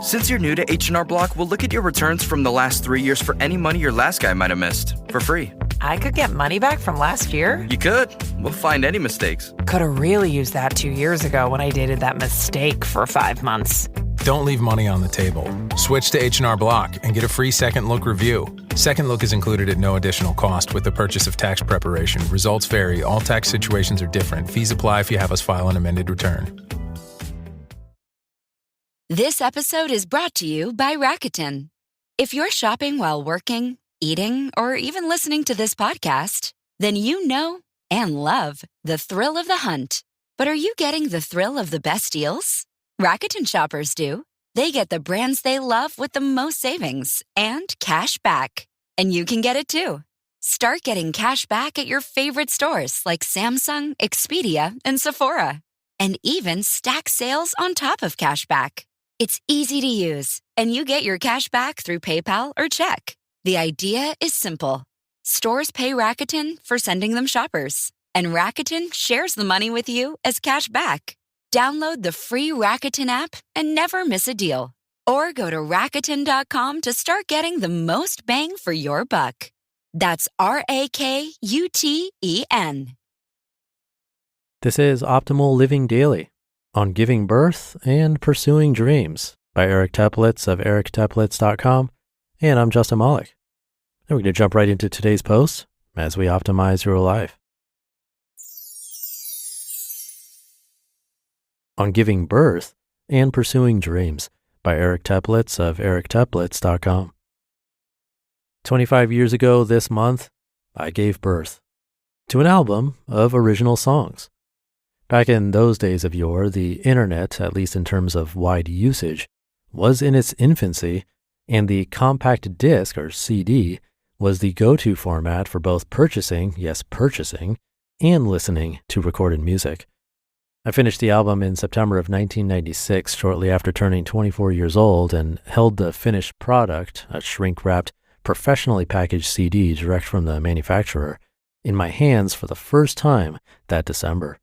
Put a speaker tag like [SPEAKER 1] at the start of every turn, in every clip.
[SPEAKER 1] Since you're new to H&R Block, we'll look at your returns from the last 3 years for any money your last guy might have missed for free.
[SPEAKER 2] I could get money back from last year?
[SPEAKER 1] You could. We'll find any mistakes.
[SPEAKER 2] Could have really used that 2 years ago when I dated that mistake for 5 months.
[SPEAKER 3] Don't leave money on the table. Switch to H&R Block and get a free second look review. Second look is included at no additional cost with the purchase of tax preparation. Results vary. All tax situations are different. Fees apply if you have us file an amended return.
[SPEAKER 4] This episode is brought to you by Rakuten. If you're shopping while working, eating, or even listening to this podcast, then you know and love the thrill of the hunt. But are you getting the thrill of the best deals? Rakuten shoppers do. They get the brands they love with the most savings and cash back. And you can get it too. Start getting cash back at your favorite stores like Samsung, Expedia, and Sephora. And even stack sales on top of cash back. It's easy to use, and you get your cash back through PayPal or check. The idea is simple. Stores pay Rakuten for sending them shoppers, and Rakuten shares the money with you as cash back. Download the free Rakuten app and never miss a deal. Or go to Rakuten.com to start getting the most bang for your buck. That's RAKUTEN.
[SPEAKER 5] This is Optimal Living Daily on Giving Birth and Pursuing Dreams by Eric Teplitz of ericteplitz.com. And I'm Justin Malik. And we're going to jump right into today's post as we optimize your life. On Giving Birth and Pursuing Dreams by Eric Teplitz of ericteplitz.com. 25 years ago this month, I gave birth to an album of original songs. Back in those days of yore, the internet, at least in terms of wide usage, was in its infancy, and the compact disc, or CD, was the go-to format for both purchasing, and listening to recorded music. I finished the album in September of 1996, shortly after turning 24 years old, and held the finished product, a shrink-wrapped, professionally packaged CD direct from the manufacturer, in my hands for the first time that December.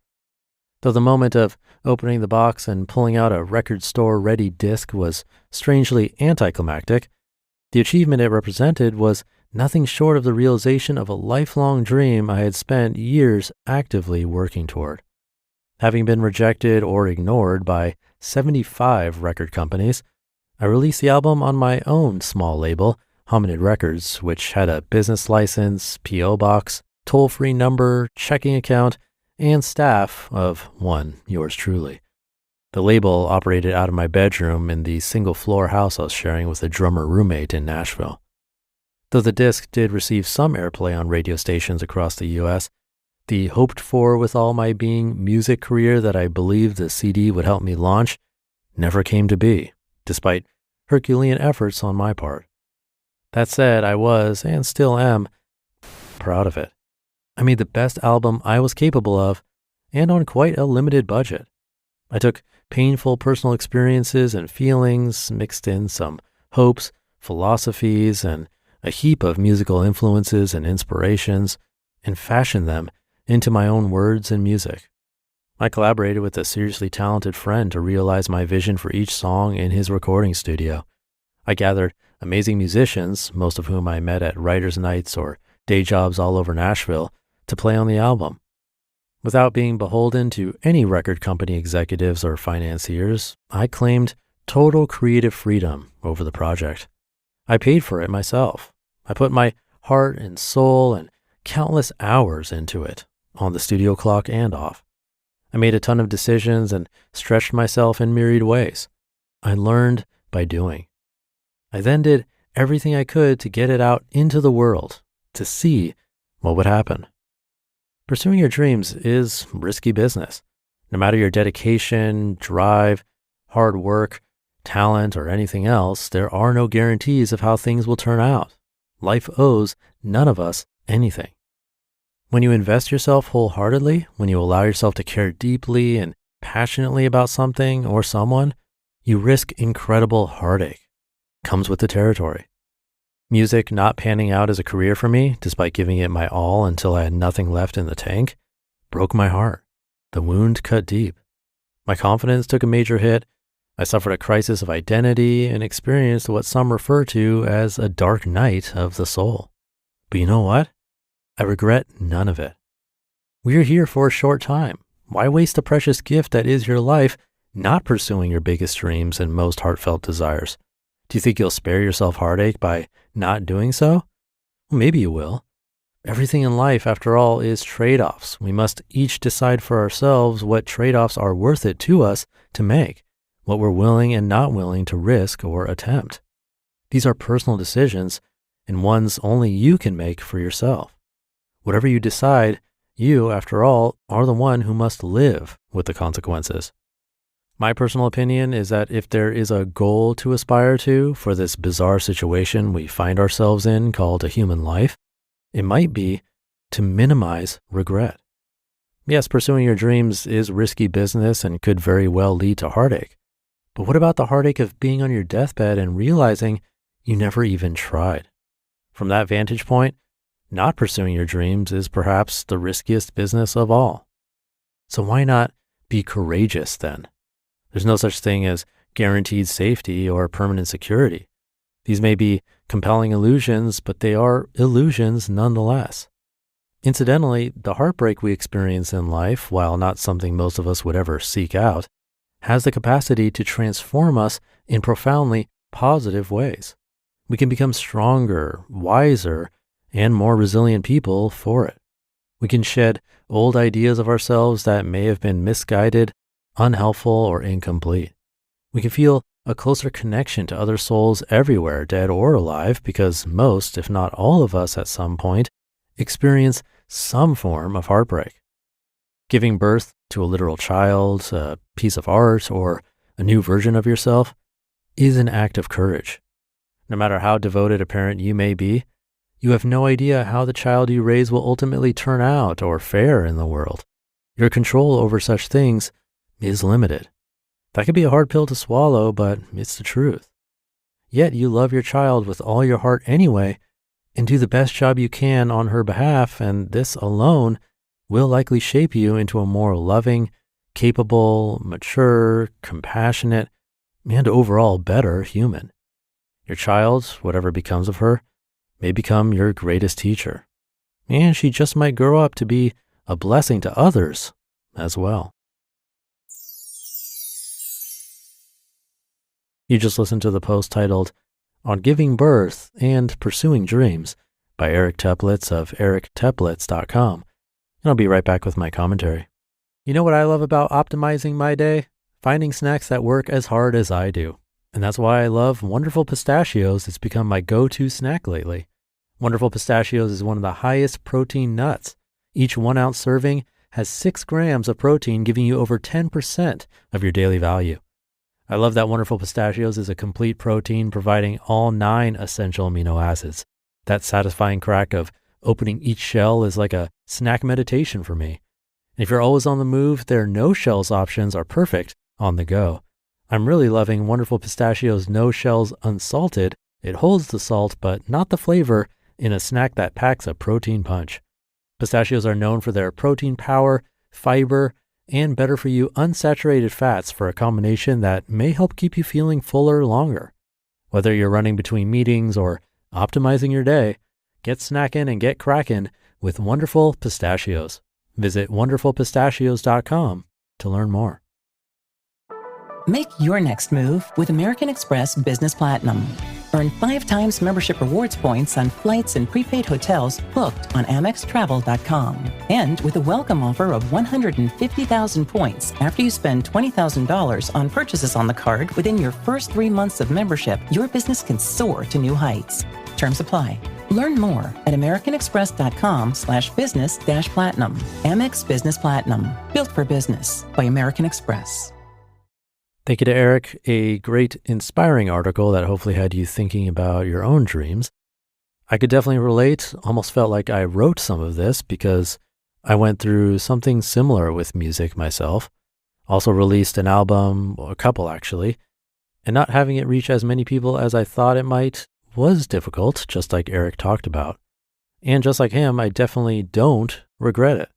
[SPEAKER 5] Though the moment of opening the box and pulling out a record store-ready disc was strangely anticlimactic, the achievement it represented was nothing short of the realization of a lifelong dream I had spent years actively working toward. Having been rejected or ignored by 75 record companies, I released the album on my own small label, Hominid Records, which had a business license, P.O. box, toll-free number, checking account, and staff of one, yours truly. The label operated out of my bedroom in the single-floor house I was sharing with a drummer roommate in Nashville. Though the disc did receive some airplay on radio stations across the U.S., the hoped-for with all my being music career that I believed the CD would help me launch never came to be, despite Herculean efforts on my part. That said, I was, and still am, proud of it. I made the best album I was capable of, and on quite a limited budget. I took painful personal experiences and feelings, mixed in some hopes, philosophies, and a heap of musical influences and inspirations, and fashioned them into my own words and music. I collaborated with a seriously talented friend to realize my vision for each song in his recording studio. I gathered amazing musicians, most of whom I met at writers' nights or day jobs all over Nashville, to play on the album. Without being beholden to any record company executives or financiers, I claimed total creative freedom over the project. I paid for it myself. I put my heart and soul and countless hours into it, on the studio clock and off. I made a ton of decisions and stretched myself in myriad ways. I learned by doing. I then did everything I could to get it out into the world, to see what would happen. Pursuing your dreams is risky business. No matter your dedication, drive, hard work, talent, or anything else, there are no guarantees of how things will turn out. Life owes none of us anything. When you invest yourself wholeheartedly, when you allow yourself to care deeply and passionately about something or someone, you risk incredible heartache. Comes with the territory. Music not panning out as a career for me, despite giving it my all until I had nothing left in the tank, broke my heart. The wound cut deep. My confidence took a major hit. I suffered a crisis of identity and experienced what some refer to as a dark night of the soul. But you know what? I regret none of it. We are here for a short time. Why waste the precious gift that is your life not pursuing your biggest dreams and most heartfelt desires? Do you think you'll spare yourself heartache by not doing so? Well, maybe you will. Everything in life, after all, is trade-offs. We must each decide for ourselves what trade-offs are worth it to us to make, what we're willing and not willing to risk or attempt. These are personal decisions and ones only you can make for yourself. Whatever you decide, you, after all, are the one who must live with the consequences. My personal opinion is that if there is a goal to aspire to for this bizarre situation we find ourselves in called a human life, it might be to minimize regret. Yes, pursuing your dreams is risky business and could very well lead to heartache. But what about the heartache of being on your deathbed and realizing you never even tried? From that vantage point, not pursuing your dreams is perhaps the riskiest business of all. So why not be courageous then? There's no such thing as guaranteed safety or permanent security. These may be compelling illusions, but they are illusions nonetheless. Incidentally, the heartbreak we experience in life, while not something most of us would ever seek out, has the capacity to transform us in profoundly positive ways. We can become stronger, wiser, and more resilient people for it. We can shed old ideas of ourselves that may have been misguided, unhelpful, or incomplete. We can feel a closer connection to other souls everywhere, dead or alive, because most, if not all of us at some point, experience some form of heartbreak. Giving birth to a literal child, a piece of art, or a new version of yourself is an act of courage. No matter how devoted a parent you may be, you have no idea how the child you raise will ultimately turn out or fare in the world. Your control over such things is limited. That could be a hard pill to swallow, but it's the truth. Yet you love your child with all your heart anyway and do the best job you can on her behalf, and this alone will likely shape you into a more loving, capable, mature, compassionate, and overall better human. Your child, whatever becomes of her, may become your greatest teacher. And she just might grow up to be a blessing to others as well. You just listened to the post titled On Giving Birth and Pursuing Dreams by Eric Teplitz of ericteplitz.com. And I'll be right back with my commentary. You know what I love about optimizing my day? Finding snacks that work as hard as I do. And that's why I love Wonderful Pistachios. It's become my go-to snack lately. Wonderful Pistachios is one of the highest protein nuts. Each 1 ounce serving has 6 grams of protein, giving you over 10% of your daily value. I love that Wonderful Pistachios is a complete protein, providing all 9 essential amino acids. That satisfying crack of opening each shell is like a snack meditation for me. And if you're always on the move, their no shells options are perfect on the go. I'm really loving Wonderful Pistachios No Shells Unsalted. It holds the salt, but not the flavor, in a snack that packs a protein punch. Pistachios are known for their protein power, fiber, and better for you unsaturated fats for a combination that may help keep you feeling fuller longer. Whether you're running between meetings or optimizing your day, get snacking and get cracking with Wonderful Pistachios. Visit wonderfulpistachios.com to learn more.
[SPEAKER 6] Make your next move with American Express Business Platinum. Earn 5 times membership rewards points on flights and prepaid hotels booked on AmexTravel.com. And with a welcome offer of 150,000 points after you spend $20,000 on purchases on the card within your first 3 months of membership, your business can soar to new heights. Terms apply. Learn more at americanexpress.com/business-platinum. Amex Business Platinum. Built for business by American Express.
[SPEAKER 5] Thank you to Eric. A great inspiring article that hopefully had you thinking about your own dreams. I could definitely relate. Almost felt like I wrote some of this because I went through something similar with music myself. Also released an album, a couple actually, and not having it reach as many people as I thought it might was difficult, just like Eric talked about. And just like him, I definitely don't regret it.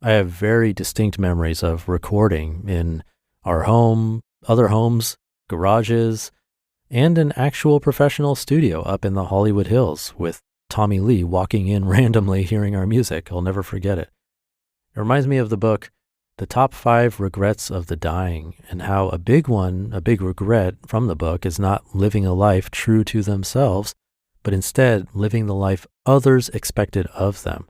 [SPEAKER 5] I have very distinct memories of recording in our home, other homes, garages, and an actual professional studio up in the Hollywood Hills with Tommy Lee walking in randomly hearing our music. I'll never forget it. It reminds me of the book, The Top 5 Regrets of the Dying, and how a big regret from the book is not living a life true to themselves, but instead living the life others expected of them.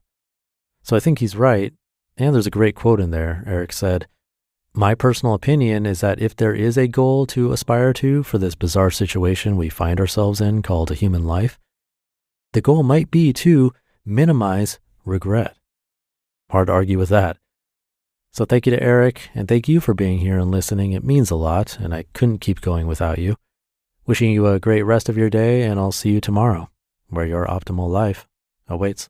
[SPEAKER 5] So I think he's right, and there's a great quote in there. Eric said, "My personal opinion is that if there is a goal to aspire to for this bizarre situation we find ourselves in called a human life, the goal might be to minimize regret." Hard to argue with that. So thank you to Eric, and thank you for being here and listening. It means a lot, and I couldn't keep going without you. Wishing you a great rest of your day, and I'll see you tomorrow, where your optimal life awaits.